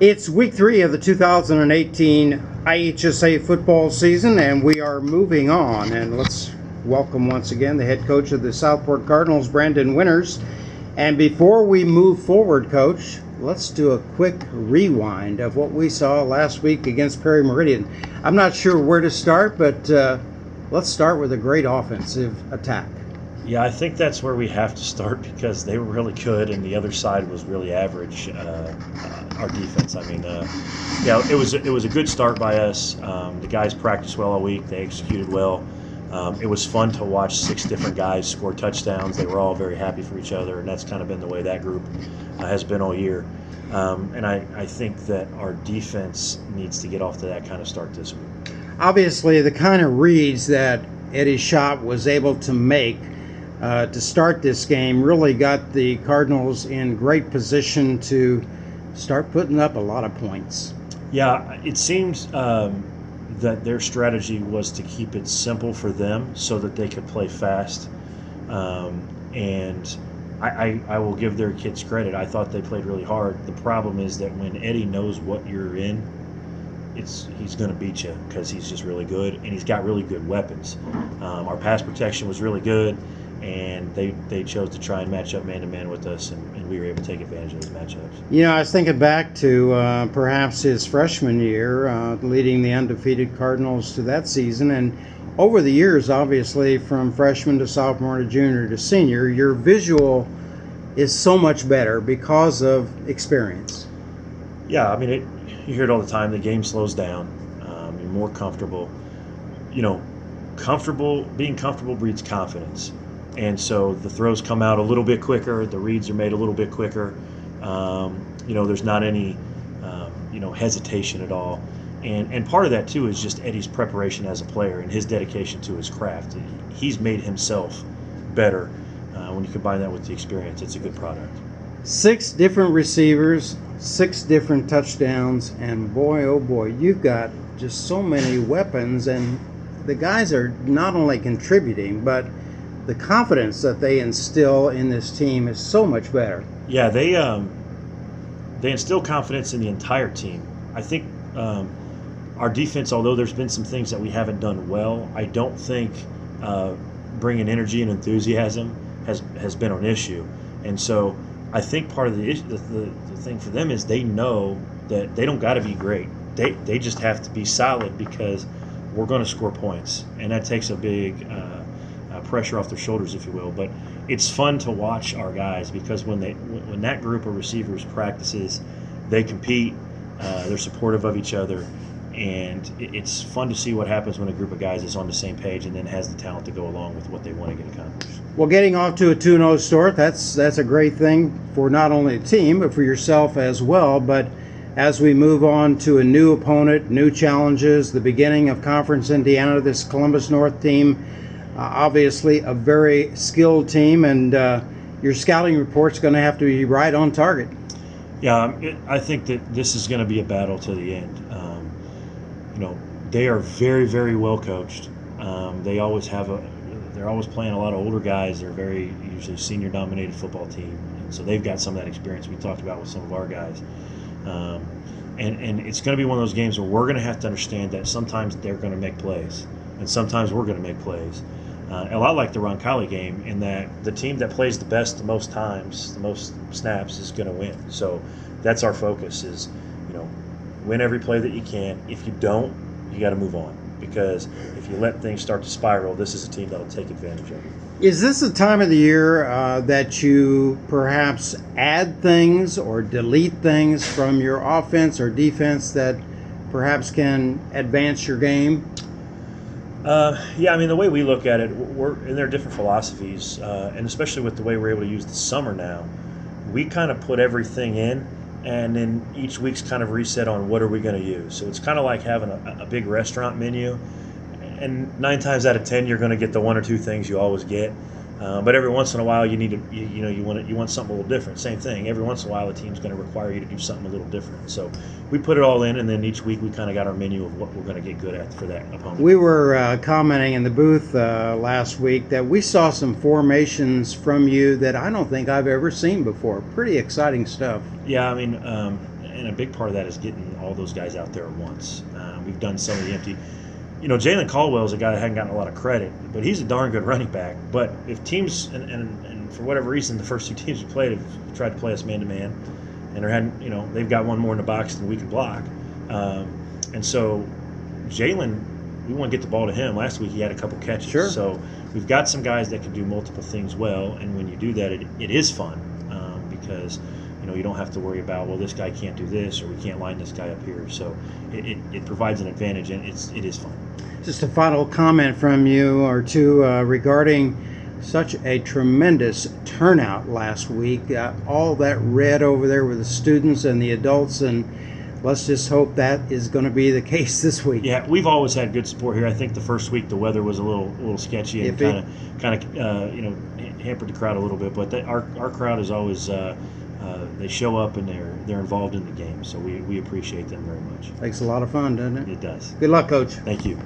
It's week 3 of the 2018 IHSA football season, and we are moving on. And let's welcome once again the head coach of the Southport Cardinals, Brandon Winters. And before we move forward, Coach, let's do a quick rewind of what we saw last week against Perry Meridian. I'm not sure where to start, but let's start with a great offensive attack. Yeah, I think that's where we have to start because they were really good and the other side was really average. Our defense. I mean, yeah, it was a good start by us. The guys practiced well all week. They executed well. It was fun to watch 6 different guys score touchdowns. They were all very happy for each other, and that's kind of been the way that group has been all year. And I think that our defense needs to get off to that kind of start this week. Obviously, the kind of reads that Eddie Schott was able to make to start this game really got the Cardinals in great position to start putting up a lot of points. Yeah, it seems that their strategy was to keep it simple for them so that they could play fast. And I will give their kids credit. I thought they played really hard. The problem is that when Eddie knows what you're in, he's going to beat you because he's just really good, and he's got really good weapons. Our pass protection was really good, and they chose to try and match up man-to-man with us, and we were able to take advantage of those matchups. You know, I was thinking back to perhaps his freshman year, leading the undefeated Cardinals to that season, and over the years, obviously, from freshman to sophomore to junior to senior, your visual is so much better because of experience. Yeah, I mean, you hear it all the time. The game slows down. You're more comfortable. You know, being comfortable breeds confidence. And so the throws come out a little bit quicker. The reads are made a little bit quicker. You know, there's not any, hesitation at all. And part of that, too, is just Eddie's preparation as a player and his dedication to his craft. He's made himself better. When you combine that with the experience, it's a good product. 6 different receivers, 6 different touchdowns, and boy, oh boy, you've got just so many weapons, and the guys are not only contributing, but the confidence that they instill in this team is so much better. Yeah, they instill confidence in the entire team. I think our defense, although there's been some things that we haven't done well, I don't think bringing energy and enthusiasm has been an issue. And so I think part of the thing for them is they know that they don't got to be great. They just have to be solid because we're going to score points, and that takes a big pressure off their shoulders, if you will. But it's fun to watch our guys because when that group of receivers practices, they compete, they're supportive of each other, and it's fun to see what happens when a group of guys is on the same page and then has the talent to go along with what they want to get accomplished. Well, getting off to a 2-0 start, that's a great thing for not only the team, but for yourself as well. But as we move on to a new opponent, new challenges, the beginning of Conference Indiana, this Columbus North team, obviously a very skilled team, and your scouting report's going to have to be right on target. Yeah, I think that this is going to be a battle to the end. They are very, very well coached. They always they're always playing a lot of older guys. They're very usually senior-dominated football team, and so they've got some of that experience we talked about with some of our guys. And it's going to be one of those games where we're going to have to understand that sometimes they're going to make plays, and sometimes we're going to make plays. A lot like the Roncalli game, in that the team that plays the best the most times, the most snaps, is going to win. So that's our focus: is win every play that you can. If you don't, you got to move on, because if you let things start to spiral, this is a team that'll take advantage of it. Is this the time of the year that you perhaps add things or delete things from your offense or defense that perhaps can advance your game? Yeah, I mean, the way we look at it, and there are different philosophies, and especially with the way we're able to use the summer now, we kind of put everything in, and then each week's kind of reset on what are we going to use. So it's kind of like having a big restaurant menu, and 9 times out of 10 you're going to get the 1 or 2 things you always get. But every once in a while you need to, you want something a little different. Same thing. Every once in a while a team's going to require you to do something a little different. So we put it all in, and then each week we kind of got our menu of what we're going to get good at for that opponent. We were commenting in the booth last week that we saw some formations from you that I don't think I've ever seen before. Pretty exciting stuff. Yeah, I mean, and a big part of that is getting all those guys out there at once. We've done some of the empty. Jalen Caldwell is a guy that hadn't gotten a lot of credit, but he's a darn good running back. But if teams, and for whatever reason, the first 2 teams we played have tried to play us man-to-man, and they're having, they've got one more in the box than we can block. And so Jalen, we want to get the ball to him. Last week he had a couple catches. Sure. So we've got some guys that can do multiple things well, and when you do that, it is fun because you don't have to worry about, well, this guy can't do this, or we can't line this guy up here. So it provides an advantage, and it is fun. Just a final comment from you or two regarding such a tremendous turnout last week. All that red over there with the students and the adults, and let's just hope that is going to be the case this week. Yeah, we've always had good support here. I think the first week the weather was a little sketchy and kind of hampered the crowd a little bit, but our crowd is always they show up and they're involved in the game, so we appreciate them very much. Makes a lot of fun, doesn't it? It does. Good luck, Coach. Thank you.